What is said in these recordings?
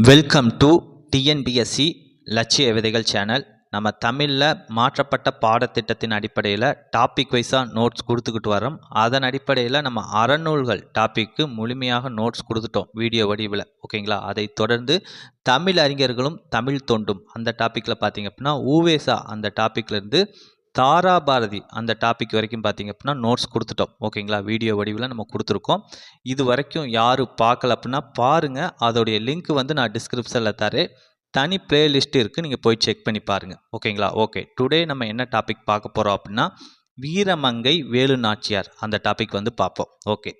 Welcome to TNPSC லட்சிய விதைகள் channel. நம்ம தமிழில் மாற்றப்பட்ட பாடத்திட்டத்தின் அடிப்படையில் டாபிக் வைஸாக நோட்ஸ் கொடுத்துக்கிட்டு வரோம். அதன் அடிப்படையில் நம்ம அறநூல்கள் டாப்பிக்கு முழுமையாக நோட்ஸ் கொடுத்துட்டோம் வீடியோ வடிவில், ஓகேங்களா. அதை தொடர்ந்து தமிழ் அறிஞர்களும் தமிழ் தொண்டும் அந்த டாப்பிக்கில் பார்த்திங்க அப்படின்னா ஊவேசா அந்த டாப்பிக்லேருந்து தாராபாரதி அந்த டாபிக் வரைக்கும் பார்த்திங்க அப்படின்னா நோட்ஸ் கொடுத்துட்டோம், ஓகேங்களா. வீடியோ வடிவில் நம்ம கொடுத்துருக்கோம். இது வரைக்கும் யார் பார்க்கல அப்படின்னா பாருங்கள், அதோடைய லிங்க் வந்து நான் டிஸ்கிரிப்ஷனில் தரேன். தனி பிளேலிஸ்ட் இருக்குது, நீங்கள் போய் செக் பண்ணி பாருங்கள், ஓகேங்களா. ஓகே, டுடே நம்ம என்ன டாபிக் பார்க்க போகிறோம் அப்படின்னா வீரமங்கை வேலு நாச்சியார் அந்த டாபிக் வந்து பார்ப்போம். ஓகே,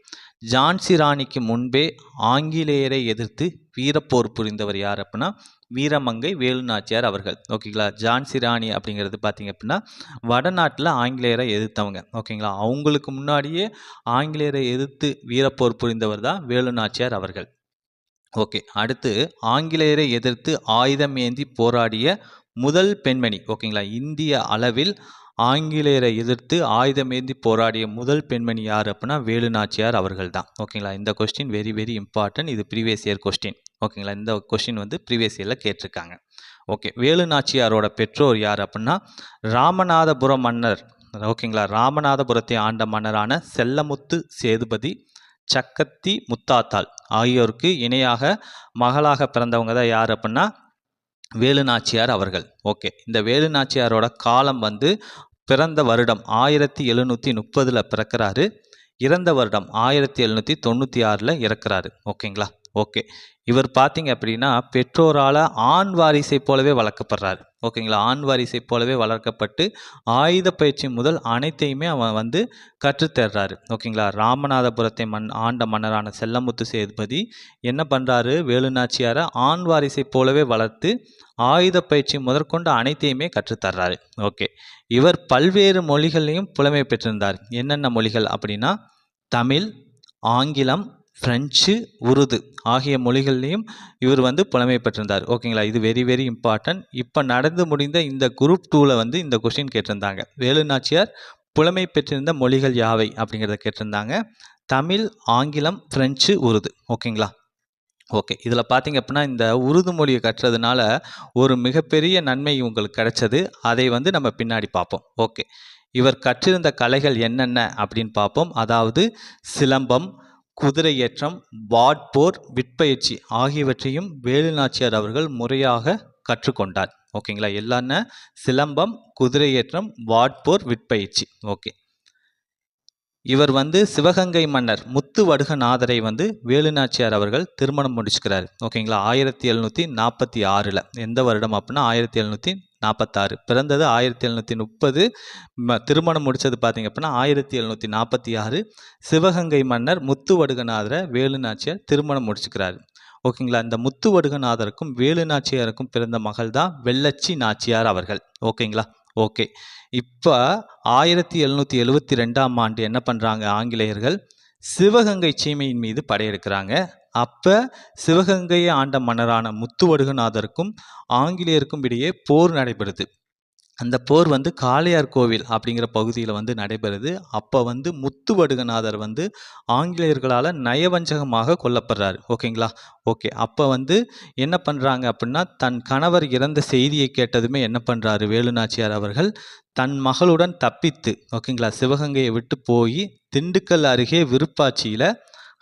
ஜான்சி ராணிக்கு முன்பே ஆங்கிலேயரை எதிர்த்து வீரப்போர் புரிந்தவர் யார் அப்படின்னா வீரமங்கை வேலு நாச்சியார் அவர்கள், ஓகேங்களா. ஜான்சி ராணி அப்படிங்கிறது பார்த்திங்க அப்படின்னா வடநாட்டில் ஆங்கிலேயரை எதிர்த்தவங்க, ஓகேங்களா. அவங்களுக்கு முன்னாடியே ஆங்கிலேயரை எதிர்த்து வீரப்போர் புரிந்தவர் தான் வேலு நாச்சியார் அவர்கள். ஓகே, அடுத்து ஆங்கிலேயரை எதிர்த்து ஆயுதம் ஏந்தி போராடிய முதல் பெண்மணி, ஓகேங்களா. இந்திய அளவில் ஆங்கிலேயரை எதிர்த்து ஆயுதமேந்தி போராடிய முதல் பெண்மணி யார் அப்படின்னா வேலு நாச்சியார் அவர்கள் தான், ஓகேங்களா. இந்த கொஸ்டின் வெரி வெரி இம்பார்ட்டன்ட். இது ப்ரீவியஸ் இயர் கொஸ்டின், ஓகேங்களா. இந்த கொஸ்டின் வந்து ப்ரீவியஸ் இயரில் கேட்டிருக்காங்க. ஓகே, வேலு நாச்சியாரோட பெற்றோர் யார் அப்படின்னா ராமநாதபுரம் மன்னர், ஓகேங்களா. ராமநாதபுரத்தை ஆண்ட மன்னரான செல்லமுத்து சேதுபதி சக்கத்தி முத்தாத்தாள் ஆகியோருக்கு இணையாக மகளாக பிறந்தவங்க தான் யார் அப்படின்னா வேலு நாச்சியார் அவர்கள். ஓகே, இந்த வேலு நாச்சியாரோட காலம் வந்து பிறந்த வருடம் 1730 பிறக்கிறாரு, இறந்த வருடம் 1796 இறக்குறாரு, ஓகேங்களா. ஓகே, இவர் பார்த்தீங்க அப்படின்னா பெற்றோரால் ஆண் வாரிசை போலவே வளர்க்கப்படுறாரு, ஓகேங்களா. ஆண் வாரிசை போலவே வளர்க்கப்பட்டு ஆயுத பயிற்சி முதல் அனைத்தையுமே அவன் வந்து கற்றுத்தர்றாரு, ஓகேங்களா. ராமநாதபுரத்தை ஆண்ட மன்னரான செல்லமுத்து சேதுபதி என்ன பண்ணுறாரு, வேலு நாச்சியாரை ஆண் வாரிசை போலவே வளர்த்து ஆயுத பயிற்சி முதற்கொண்டு அனைத்தையுமே கற்றுத்தர்றாரு. ஓகே, இவர் பல்வேறு மொழிகளையும் புலமை பெற்றிருந்தார். என்னென்ன மொழிகள் அப்படின்னா தமிழ், ஆங்கிலம், ஃப்ரெஞ்சு, உருது ஆகிய மொழிகள்லையும் இவர் வந்து புலமை பெற்றிருந்தார், ஓகேங்களா. இது வெரி வெரி இம்பார்ட்டன்ட். இப்போ நடந்து முடிந்த இந்த குரூப் 2ல் வந்து இந்த கொஸ்டின் கேட்டிருந்தாங்க. வேலு நாச்சியார் புலமை பெற்றிருந்த மொழிகள் யாவை அப்படிங்கிறத கேட்டிருந்தாங்க. தமிழ், ஆங்கிலம், ஃப்ரெஞ்சு, உருது, ஓகேங்களா. ஓகே, இதில் பார்த்தீங்க அப்படின்னா இந்த உருது மொழியை கற்றுறதுனால ஒரு மிகப்பெரிய நன்மை உங்களுக்கு கிடைச்சது. அதை வந்து நம்ம பின்னாடி பார்ப்போம். ஓகே, இவர் கற்றிருந்த கலைகள் என்னென்ன அப்படின்னு பார்ப்போம். அதாவது சிலம்பம், குதிரையேற்றம், வாட்போர், விற்பயிற்சி ஆகியவற்றையும் வேலு நாச்சியார் அவர்கள் முறையாக கற்றுக்கொண்டார், ஓகேங்களா. எல்லாமே சிலம்பம், குதிரையேற்றம், வாட்போர், விற்பயிற்சி. ஓகே, இவர் வந்து சிவகங்கை மன்னர் முத்துவடுகநாதரை வந்து வேலு நாச்சியார் அவர்கள் திருமணம் முடிச்சுக்கிறார், ஓகேங்களா. 1746 எந்த வருடம் அப்படின்னா 1746, பிறந்தது 1730, திருமணம் முடித்தது பார்த்திங்க அப்படின்னா 1746. சிவகங்கை மன்னர் முத்துவடுகநாதரை வேலு நாச்சியார் திருமணம் முடிச்சுக்கிறார், ஓகேங்களா. இந்த முத்துவடுகநாதருக்கும் வேலு நாச்சியாருக்கும் பிறந்த மகள் தான் வெள்ளச்சி நாச்சியார் அவர்கள், ஓகேங்களா. ஓகே, இப்போ 1772 ஆண்டு என்ன பண்ணுறாங்க ஆங்கிலேயர்கள் சிவகங்கை சீமையின் மீது படையெடுக்கிறாங்க. அப்போ சிவகங்கையை ஆண்ட மன்னரான முத்துவடுகநாதருக்கும் ஆங்கிலேயருக்கும் இடையே போர் நடைபெறுது. அந்த போர் வந்து காளையார் கோவில் அப்படிங்கிற பகுதியில் வந்து நடைபெறுது. அப்போ வந்து முத்துவடுகநாதர் வந்து ஆங்கிலேயர்களால் நயவஞ்சகமாக கொல்லப்படுறாரு, ஓகேங்களா. ஓகே, அப்போ வந்து என்ன பண்ணுறாங்க அப்படின்னா தன் கணவர் இறந்த செய்தியை கேட்டதுமே என்ன பண்ணுறாரு வேலு நாச்சியார் அவர்கள் தன் மகளுடன் தப்பித்து, ஓகேங்களா, சிவகங்கையை விட்டு போய் திண்டுக்கல் அருகே விருப்பாட்சியில்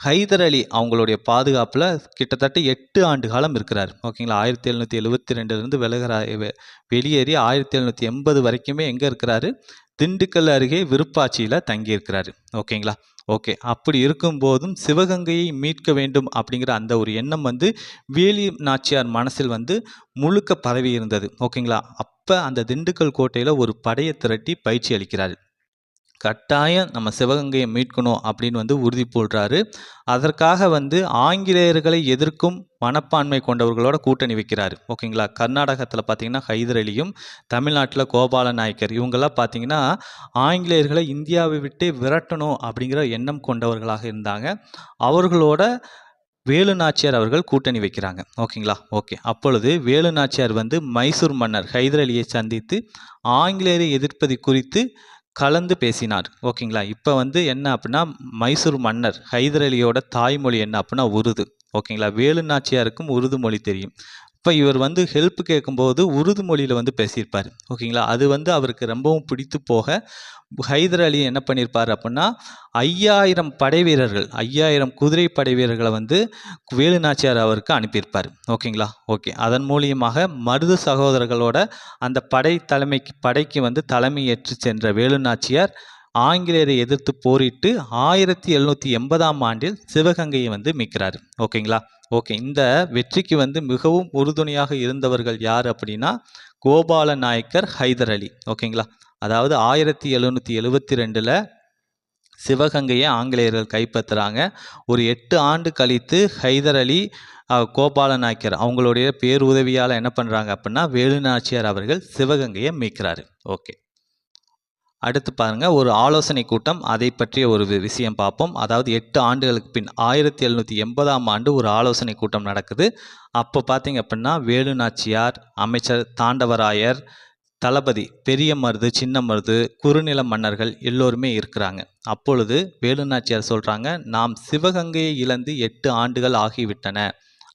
ஹைதர் அலி அவங்களுடைய பாதுகாப்பில் கிட்டத்தட்ட 8 ஆண்டு காலம் இருக்கிறார், ஓகேங்களா. 1772 வெளியேறி 1780 வரைக்குமே எங்கே இருக்கிறாரு, திண்டுக்கல் அருகே விருப்பாட்சியில் தங்கியிருக்கிறாரு, ஓகேங்களா. ஓகே, அப்படி இருக்கும்போதும் சிவகங்கையை மீட்க வேண்டும் அப்படிங்கிற அந்த ஒரு எண்ணம் வந்து வேலு நாச்சியார் மனசில் வந்து முழுக்க பரவி இருந்தது, ஓகேங்களா. அப்போ அந்த திண்டுக்கல் கோட்டையில் ஒரு படையை திரட்டி பயிற்சி அளிக்கிறார். கட்டாயம் நம்ம சிவகங்கையை மீட்கணும் அப்படின்னு வந்து உறுதி போடுறாரு. அதற்காக வந்து ஆங்கிலேயர்களை எதிர்க்கும் மனப்பான்மை கொண்டவர்களோட கூட்டணி வைக்கிறாரு, ஓகேங்களா. கர்நாடகத்தில் பார்த்தீங்கன்னா ஹைதர் அலியும், தமிழ்நாட்டில் கோபால நாயக்கர் இவங்கெல்லாம் பார்த்தீங்கன்னா ஆங்கிலேயர்களை இந்தியாவை விட்டே விரட்டணும் அப்படிங்கிற எண்ணம் கொண்டவர்களாக இருந்தாங்க. அவர்களோட வேலு நாச்சியார் அவர்கள் கூட்டணி வைக்கிறாங்க, ஓகேங்களா. ஓகே, அப்பொழுது வேலு நாச்சியார் வந்து மைசூர் மன்னர் ஹைதர் அலியை சந்தித்து ஆங்கிலேயரை எதிர்ப்பது குறித்து கலந்து பேசினார், ஓகேங்களா. இப்போ வந்து என்ன அப்படின்னா மைசூர் மன்னர் ஹைதர் அலியோட தாய்மொழி என்ன அப்படின்னா உருது, ஓகேங்களா. வேலு நாச்சியாருக்கும் உருது மொழி தெரியும். இப்போ இவர் வந்து ஹெல்ப் கேட்கும்போது உருது மொழியில் வந்து பேசியிருப்பார். ஓகேங்களா. அது வந்து அவருக்கு ரொம்பவும் பிடித்து போக ஹைதர் அலி என்ன பண்ணியிருப்பார் அப்படின்னா 5000 படை வீரர்கள் 5000 குதிரை படை வீரர்களை வந்து வேலு நாச்சியார் அவருக்கு அனுப்பியிருப்பார். ஓகேங்களா. ஓகே. அதன் மூலியமாக மருது சகோதரர்களோட அந்த படைக்கு வந்து தலைமையேற்று சென்ற வேலு நாச்சியார் ஆங்கிலேயரை எதிர்த்து போரிட்டு 1780ஆம் ஆண்டில் சிவகங்கையை வந்து மீட்கிறாரு. ஓகேங்களா. ஓகே. இந்த வெற்றிக்கு வந்து மிகவும் உறுதுணையாக இருந்தவர்கள் யார் அப்படின்னா கோபால நாயக்கர், ஹைதர் அலி. ஓகேங்களா. அதாவது 1772ல் சிவகங்கையை ஆங்கிலேயர்கள் கைப்பற்றுறாங்க. ஒரு 8 ஆண்டு கழித்து ஹைதர் அலி, கோபால நாயக்கர் அவங்களுடைய பேருதவியால் என்ன பண்ணுறாங்க அப்படின்னா வேலு நாச்சியார் அவர்கள் சிவகங்கையை மீட்கிறாரு. ஓகே. அடுத்து பாருங்க, ஒரு ஆலோசனை கூட்டம், அதை பற்றிய ஒரு விஷயம் பார்ப்போம். அதாவது 8 ஆண்டுகளுக்கு பின் 1780ஆம் ஆண்டு ஒரு ஆலோசனை கூட்டம் நடக்குது. அப்போ பார்த்தீங்க அப்படின்னா வேலு நாச்சியார், அமைச்சர் தாண்டவராயர், தளபதி பெரிய மருது, சின்ன மருது, குறுநில மன்னர்கள் எல்லோருமே இருக்கிறாங்க. அப்பொழுது வேலு நாச்சியார் சொல்கிறாங்க, நாம் சிவகங்கையை இழந்து 8 ஆண்டுகள் ஆகிவிட்டன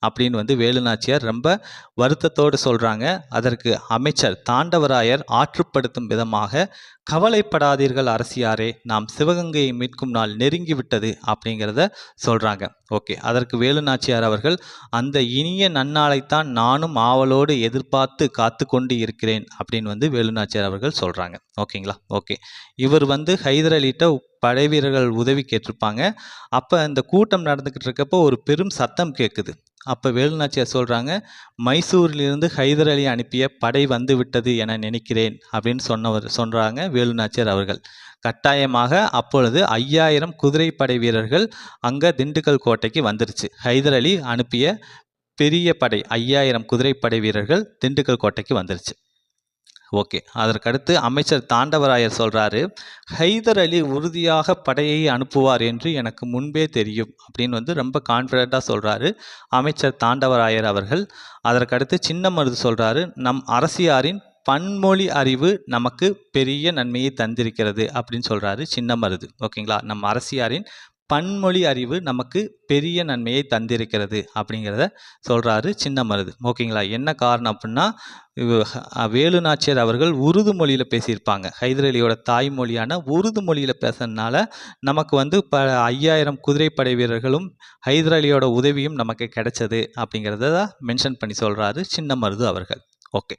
அப்படின்னு வந்து வேலு நாச்சியார் ரொம்ப வருத்தத்தோடு சொல்கிறாங்க. அதற்கு அமைச்சர் தாண்டவராயர் ஆற்றுப்படுத்தும் விதமாக, கவலைப்படாதீர்கள் அரசியாரே, நாம் சிவகங்கையை மீட்கும் நாள் நெருங்கிவிட்டது அப்படிங்கிறத சொல்கிறாங்க. ஓகே. அதற்கு வேலு நாச்சியார் அவர்கள், அந்த இனிய நன்னாளைத்தான் நானும் ஆவலோடு எதிர்பார்த்து காத்து கொண்டு இருக்கிறேன் அப்படின்னு வந்து வேலு நாச்சியார் அவர்கள் சொல்கிறாங்க. ஓகேங்களா. ஓகே. இவர் வந்து ஹைதர் அலிட்ட படை வீரர்கள் உதவி கேட்டிருப்பாங்க. அப்போ இந்த கூட்டம் நடந்துக்கிட்டு இருக்கப்போ ஒரு பெரும் சத்தம் கேட்குது. அப்போ வேலு நாச்சியார் சொல்கிறாங்க, மைசூரிலிருந்து ஹைதர் அலி அனுப்பிய படை வந்து விட்டது என நினைக்கிறேன் அப்படின்னு சொல்கிறாங்க வேலு நாச்சியார் அவர்கள். கட்டாயமாக அப்பொழுது 5000 குதிரை படை வீரர்கள் அங்கே திண்டுக்கல் கோட்டைக்கு வந்துருச்சு. ஹைதர் அலி அனுப்பிய பெரிய படை 5000 குதிரை படை வீரர்கள் திண்டுக்கல் கோட்டைக்கு வந்துருச்சு. ஓகே. அதற்கடுத்து அமைச்சர் தாண்டவராயர் சொல்கிறாரு, ஹைதர் அலி உறுதியாக படையை அனுப்புவார் என்று எனக்கு முன்பே தெரியும் அப்படின்னு வந்து ரொம்ப கான்ஃபிடண்ட்டாக சொல்கிறாரு அமைச்சர் தாண்டவராயர் அவர்கள். அதற்கடுத்து சின்ன மருது சொல்கிறாரு, நம் அரசியாரின் பன்மொழி அறிவு நமக்கு பெரிய நன்மையை தந்திருக்கிறது அப்படின்னு சொல்கிறாரு சின்ன மருது. ஓகேங்களா. நம் அரசியாரின் பன்மொழி அறிவு நமக்கு பெரிய நன்மையை தந்திருக்கிறது அப்படிங்கிறத சொல்கிறாரு சின்ன மருது. ஓகேங்களா. என்ன காரணம் அப்படின்னா வேலு நாச்சியார் அவர்கள் உருது மொழியில் பேசியிருப்பாங்க. ஹைதர் அலியோட தாய்மொழியான உருது மொழியில் பேசுறதுனால நமக்கு வந்து 5000 குதிரைப்படை வீரர்களும் ஹைதர் அலியோட உதவியும் நமக்கு கிடைச்சது அப்படிங்கிறத மென்ஷன் பண்ணி சொல்கிறாரு சின்ன மருது அவர்கள். ஓகே.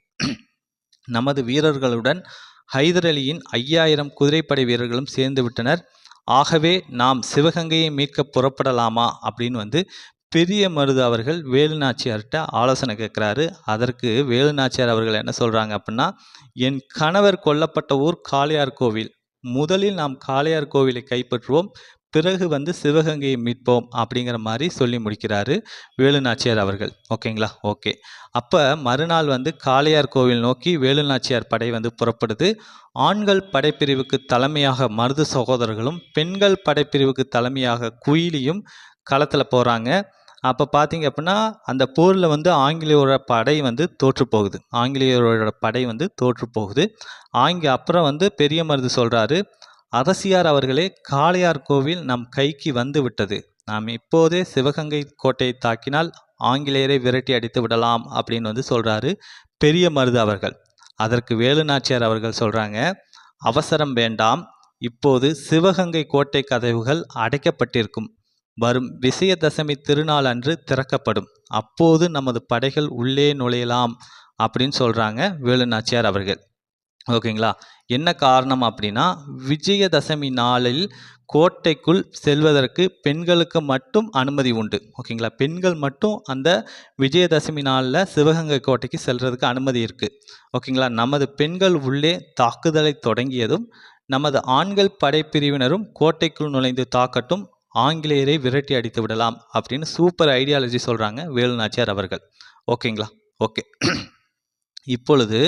நமது வீரர்களுடன் ஹைதர் அலியின் 5000 குதிரைப்படை வீரர்களும் சேர்ந்து விட்டனர். ஆகவே நாம் சிவகங்கையை மீட்க புறப்படலாமா அப்படின்னு வந்து பெரிய மருது அவர்கள் வேலு நாச்சியார்கிட்ட ஆலோசனை கேட்குறாரு. அதற்கு வேலு நாச்சியார் அவர்கள் என்ன சொல்கிறாங்க அப்படின்னா, என் கணவர் கொல்லப்பட்ட ஊர் காளையார் கோவில், முதலில் நாம் காளையார் கோவிலை கைப்பற்றுவோம், பிறகு வந்து சிவகங்கையை மீட்போம் அப்படிங்கிற மாதிரி சொல்லி முடிக்கிறாரு வேலு நாச்சியார் அவர்கள். ஓகேங்களா. ஓகே. அப்போ மறுநாள் வந்து காளையார் கோவில் நோக்கி வேலு நாச்சியார் படை வந்து புறப்படுது. ஆண்கள் படைப்பிரிவுக்கு தலைமையாக மருது சகோதரர்களும், பெண்கள் படைப்பிரிவுக்கு தலைமையாக குயிலியும் களத்தில் போகிறாங்க. அப்போ பார்த்தீங்க அப்படின்னா அந்த போரில் வந்து ஆங்கிலேயரோட படை வந்து தோற்று போகுது. அப்புறம் வந்து பெரிய மருது சொல்கிறாரு, அரசியார் அவர்களே, காளையார் கோவில் நம் கைக்கு வந்து விட்டது. நாம் இப்போதே சிவகங்கை கோட்டையை தாக்கினால் ஆங்கிலேயரை விரட்டி அடித்து விடலாம் அப்படின்னு வந்து சொல்கிறாரு பெரிய மருது அவர்கள். அதற்கு வேலு நாச்சியார் அவர்கள் சொல்கிறாங்க, அவசரம் வேண்டாம், இப்போது சிவகங்கை கோட்டை கதவுகள் அடைக்கப்பட்டிருக்கும். வரும் விஜயதசமி திருநாள் அன்று திறக்கப்படும். அப்போது நமது படைகள் உள்ளே நுழையலாம் அப்படின்னு சொல்கிறாங்க வேலு நாச்சியார் அவர்கள். ஓகேங்களா. என்ன காரணம் அப்படின்னா, விஜயதசமி நாளில் கோட்டைக்குள் செல்வதற்கு பெண்களுக்கு மட்டும் அனுமதி உண்டு. ஓகேங்களா. பெண்கள் மட்டும் அந்த விஜயதசமி நாளில் சிவகங்கை கோட்டைக்கு செல்றதுக்கு அனுமதி இருக்குது. ஓகேங்களா. நமது பெண்கள் உள்ளே தாக்குதலை தொடங்கியதும் நமது ஆண்கள் படைப்பிரிவினரும் கோட்டைக்குள் நுழைந்து தாக்கட்டும், ஆங்கிலேயரை விரட்டி அடித்து விடலாம் அப்படின்னு சூப்பர் ஐடியாலஜி சொல்கிறாங்க வேலு நாச்சியார் அவர்கள். ஓகேங்களா. ஓகே. இப்பொழுது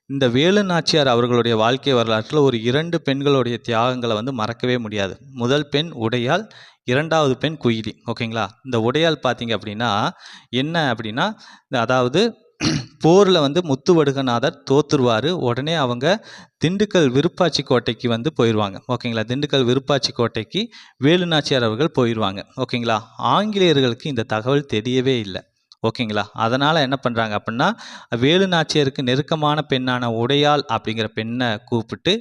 இந்த வேலு நாச்சியார் அவர்களுடைய வாழ்க்கை வரலாற்றில் ஒரு 2 பெண்களுடைய தியாகங்களை வந்து மறக்கவே முடியாது. முதல் பெண் உடையாள், 2வது பெண் குயிலி. ஓகேங்களா. இந்த உடையாள் பார்த்தீங்க அப்படின்னா என்ன அப்படின்னா, அதாவது போரில் வந்து முத்துவடுகநாதர் தோத்துருவார். உடனே அவங்க திண்டுக்கல் விருப்பாச்சி கோட்டைக்கு வந்து போயிடுவாங்க. ஓகேங்களா, திண்டுக்கல் விருப்பாச்சி கோட்டைக்கு வேலுநாச்சியார் அவர்கள் போயிடுவாங்க. ஓகேங்களா, ஆங்கிலேயர்களுக்கு இந்த தகவல் தெரியவே இல்லை. ஓகேங்களா, அதனால் என்ன பண்ணுறாங்க அப்படின்னா, வேலுநாச்சியாருக்கு நெருக்கமான பெண்ணான உடையாள் அப்படிங்கிற பெண்ணை கூப்பிட்டு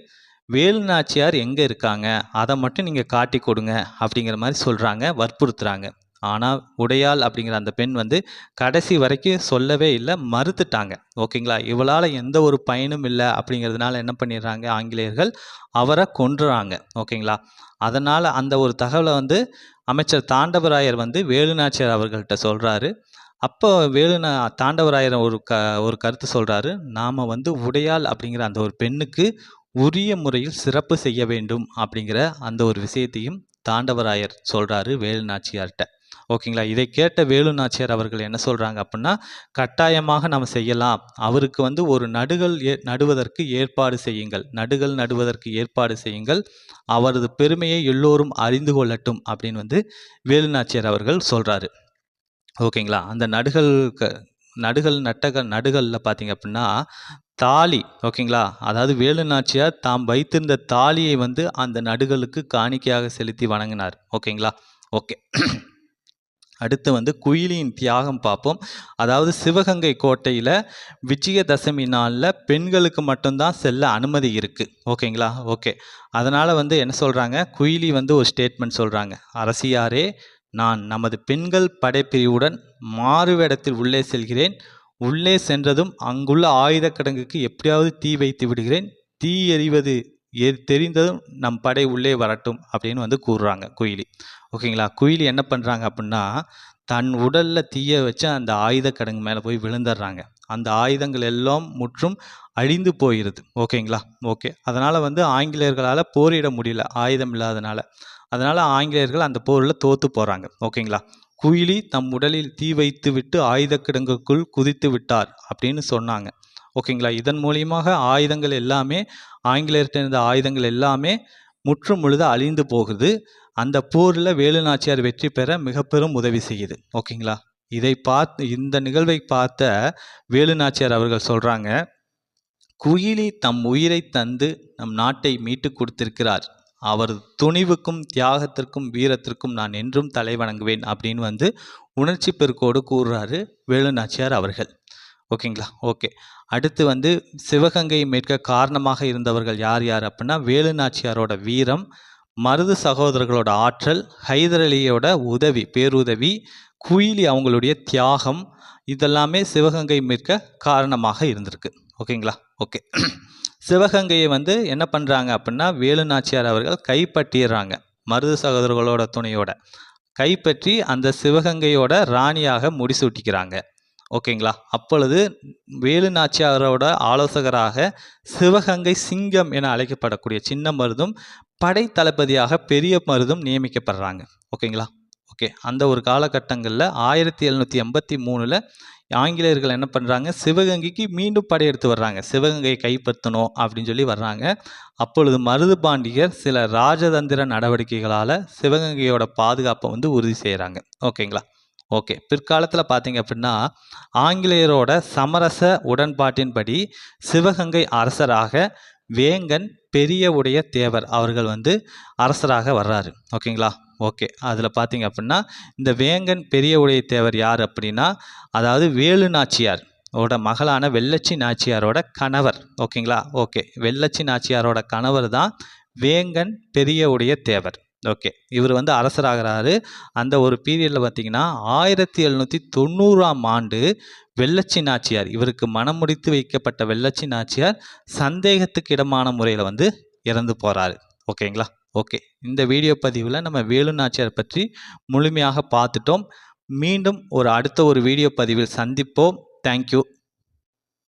வேலுநாச்சியார் எங்கே இருக்காங்க அதை மட்டும் நீங்கள் காட்டி கொடுங்க அப்படிங்கிற மாதிரி சொல்கிறாங்க, வற்புறுத்துறாங்க. ஆனால் உடையாள் அப்படிங்கிற அந்த பெண் வந்து கடைசி வரைக்கும் சொல்லவே இல்லை, மறுத்துட்டாங்க. ஓகேங்களா, இவளால் எந்த ஒரு பயனும் இல்லை அப்படிங்கிறதுனால என்ன பண்ணிடுறாங்க, ஆங்கிலேயர்கள் அவரை கொன்றுறாங்க. ஓகேங்களா, அதனால் அந்த ஒரு தகவலை வந்து அமைச்சர் தாண்டவராயர் வந்து வேலுநாச்சியார் அவர்கள்ட்ட சொல்கிறாரு. அப்போ தாண்டவராயர் ஒரு கருத்து சொல்கிறாரு, நாம் வந்து உடையாள் அப்படிங்கிற அந்த ஒரு பெண்ணுக்கு உரிய முறையில் சிறப்பு செய்ய வேண்டும் அப்படிங்கிற அந்த ஒரு விஷயத்தையும் தாண்டவராயர் சொல்கிறாரு வேலுநாச்சியார்கிட்ட. ஓகேங்களா, இதை கேட்ட வேலுநாச்சியார் அவர்கள் என்ன சொல்கிறாங்க அப்படின்னா, கட்டாயமாக நம்ம செய்யலாம், அவருக்கு வந்து ஒரு நடுவதற்கு ஏற்பாடு செய்யுங்கள், அவரது பெருமையை எல்லோரும் அறிந்து கொள்ளட்டும் அப்படின்னு வந்து வேலுநாச்சியார் அவர்கள் சொல்கிறாரு. ஓகேங்களா, அந்த நடுகளில் பார்த்தீங்க அப்படின்னா தாலி. ஓகேங்களா, அதாவது வேலுநாச்சியார் தாம் வைத்திருந்த தாலியை வந்து அந்த நடுகளுக்கு காணிக்கையாக செலுத்தி வணங்கினார். ஓகேங்களா, ஓகே. அடுத்து வந்து குயிலியின் தியாகம் பார்ப்போம். அதாவது சிவகங்கை கோட்டையில் விஜயதசமி நாளில் பெண்களுக்கு மட்டும்தான் செல்ல அனுமதி இருக்குது. ஓகேங்களா, ஓகே. அதனால் வந்து என்ன சொல்கிறாங்க, குயிலி வந்து ஒரு ஸ்டேட்மெண்ட் சொல்கிறாங்க, அரசியாரே, நான் நமது பெண்கள் படைப்பிரிவுடன் மாறுவேடத்தில் உள்ளே செல்கிறேன். உள்ளே சென்றதும் அங்குள்ள ஆயுத கிடங்குக்கு எப்படியாவது தீ வைத்து விடுகிறேன். தீ எறிவது தெரிந்ததும் நம் படை உள்ளே வரட்டும் அப்படின்னு வந்து கூறுறாங்க குயிலி. ஓகேங்களா, குயிலி என்ன பண்ணுறாங்க அப்படின்னா, தன் உடலில் தீயை வச்சு அந்த ஆயுத கிடங்கு மேலே போய் விழுந்துடுறாங்க. அந்த ஆயுதங்கள் எல்லாம் முற்றும் அழிந்து போயிடுது. ஓகேங்களா, ஓகே. அதனால் வந்து ஆங்கிலேயர்களால் போரிட முடியல, ஆயுதம் இல்லாதனால. அதனால் ஆங்கிலேயர்கள் அந்த போரில் தோற்று போகிறாங்க. ஓகேங்களா, குயிலி தம் உடலில் தீ வைத்து விட்டு ஆயுத கிடங்குக்குள் குதித்து விட்டார் அப்படின்னு சொன்னாங்க. ஓகேங்களா, இதன் மூலியமாக ஆயுதங்கள் எல்லாமே, ஆங்கிலேயர்கிட்ட இருந்த ஆயுதங்கள் எல்லாமே முற்றும் முழுத அழிந்து போகுது. அந்த போரில் வேலுநாச்சியார் வெற்றி பெற மிக பெரும் உதவி செய்யுது. ஓகேங்களா, இந்த நிகழ்வை பார்த்த வேலுநாச்சியார் அவர்கள் சொல்கிறாங்க, குயிலி தம் உயிரை தந்து நம் நாட்டை மீட்டு கொடுத்திருக்கிறார். அவர் துணிவுக்கும் தியாகத்திற்கும் வீரத்திற்கும் நான் என்றும் தலை வணங்குவேன் அப்படின்னு வந்து உணர்ச்சி பெருக்கோடு கூறுறாரு வேலுநாச்சியார் அவர்கள். ஓகேங்களா, ஓகே. அடுத்து வந்து சிவகங்கை மீட்க காரணமாக இருந்தவர்கள் யார் யார் அப்படின்னா, வேலுநாச்சியாரோட வீரம், மருது சகோதரர்களோட ஆற்றல், ஹைதர் அலியோட பேருதவி, குயிலி அவங்களுடைய தியாகம், இதெல்லாமே சிவகங்கை மீட்க காரணமாக இருந்திருக்கு. ஓகேங்களா, ஓகே. சிவகங்கையை வந்து என்ன பண்ணுறாங்க அப்படின்னா, வேலுநாச்சியார் அவர்கள் கைப்பற்றிடுறாங்க. மருது சகோதரர்களோட துணையோட கைப்பற்றி அந்த சிவகங்கையோட ராணியாக முடிசூட்டிக்கிறாங்க. ஓகேங்களா, அப்பொழுது வேலுநாச்சியாரோட ஆலோசகராக சிவகங்கை சிங்கம் என அழைக்கப்படக்கூடிய சின்ன மருதும் படை தளபதியாக பெரிய மருதும் நியமிக்கப்படுறாங்க. ஓகேங்களா, ஓகே. அந்த ஒரு காலகட்டங்களில் 1783 ஆங்கிலேயர்கள் என்ன பண்ணுறாங்க, சிவகங்கைக்கு மீண்டும் படையெடுத்து வர்றாங்க, சிவகங்கையை கைப்பற்றணும் அப்படின்னு சொல்லி வர்றாங்க. அப்பொழுது மருது பாண்டியர் சில ராஜதந்திர நடவடிக்கைகளால் சிவகங்கையோட பாதுகாப்பை வந்து உறுதி செய்கிறாங்க. ஓகேங்களா, ஓகே. பிற்காலத்தில் பார்த்தீங்க அப்படின்னா, ஆங்கிலேயரோட சமரச உடன்பாட்டின்படி சிவகங்கை அரசராக வேங்கன் பெரிய உடைய தேவர் அவர்கள் வந்து அரசராக வர்றாரு. ஓகேங்களா, ஓகே. அதில் பார்த்தீங்க அப்படின்னா, இந்த வேங்கன் பெரிய உடைய தேவர் யார் அப்படின்னா, அதாவது வேலுநாச்சியார் மகளான வெள்ளச்சி நாச்சியாரோட கணவர். ஓகேங்களா, ஓகே. வெள்ளச்சி நாச்சியாரோட கணவர் தான் வேங்கன் பெரிய உடைய தேவர். ஓகே, இவர் வந்து அரசராகிறாரு. அந்த ஒரு பீரியடில் பார்த்தீங்கன்னா 1790ஆம் ஆண்டு வெள்ளச்சி நாச்சியார், இவருக்கு மனம் முடித்து வைக்கப்பட்ட வெள்ளச்சி நாச்சியார் சந்தேகத்துக்கு இடமான முறையில் வந்து இறந்து போகிறாரு. ஓகேங்களா, ஓகே. இந்த வீடியோ பதிவில் நம்ம வேலுநாச்சியார் பற்றி முழுமையாக பார்த்துட்டோம். மீண்டும் அடுத்த ஒரு வீடியோ பதிவில் சந்திப்போம். தேங்க்யூ.